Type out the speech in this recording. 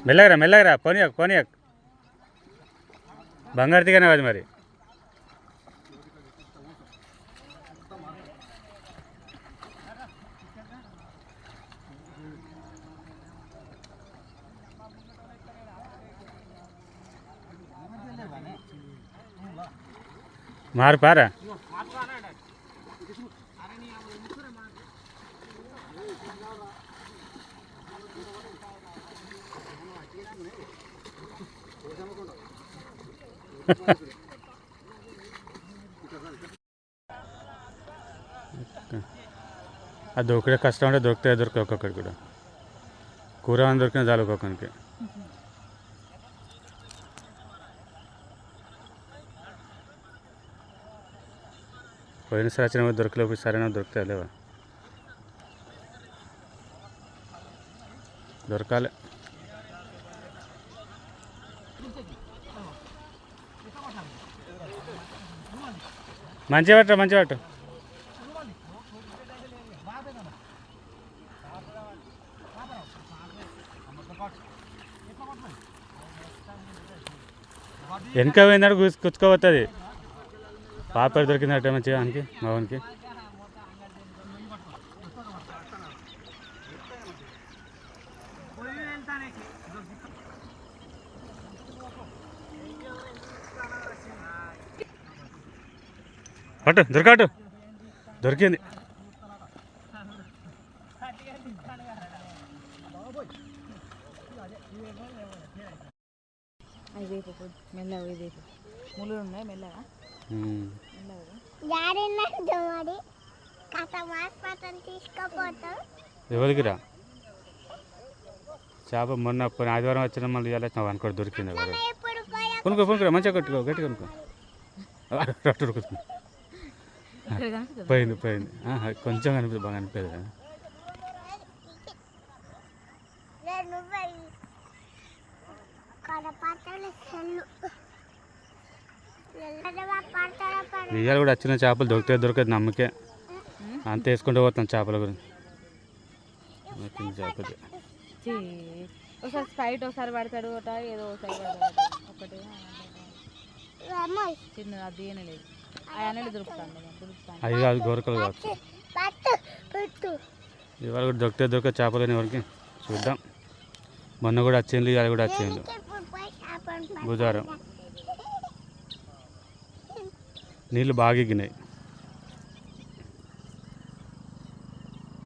మెల్లగరా మెల్లగరా పోనీయక్ బంగారు తీగనే అది మరి మారు పారా అది దొరికే కష్టం అంటే దొరకదు ఒక్కొక్కడికి కూడా కూర దొరికిన చాలు ఒక్కొక్కరికి పోయినసారి వచ్చిన దొరకలేవు సరైన దొరుకుతాయి లేవా దొరకాలి మంచిగా పట్టు వెనక పోయిందాడు కుచ్చుకోబోతుంది పాప దొరికిందట మంచిగా ఆయనకి మావానికి అటు దొరికింది ఎవరికిరా చేప మొన్న ఆదివారం వచ్చిన మళ్ళీ ఇవ్వాలి అనుకోండి దొరికింది కొనుక్కో మంచిగా కొట్టుకో గట్టి కొనుక్కో పోయింది కొంచెం కనిపిస్తుంది బాగా అనిపించదు ఇవాళ కూడా వచ్చిన చేపలు దొరకదు నమ్మకే అంత వేసుకుంటూ పోతాం చేపల గురించి చేపలు ఒకసారి స్ప్రైట్ ఒకసారి పడతాడు ఏదో ఒకసారి ఒకటి చిన్న అది లేదు ఆయనలు దొరుకుతాను అవి కాదు గోరకలు కావచ్చు ఇవాళ కూడా దొరక చేపలు ఎవరికి చూద్దాం మొన్న కూడా వచ్చింది ఇవాళ కూడా వచ్చింది బుధవారం నీళ్ళు బాగా ఎగినాయి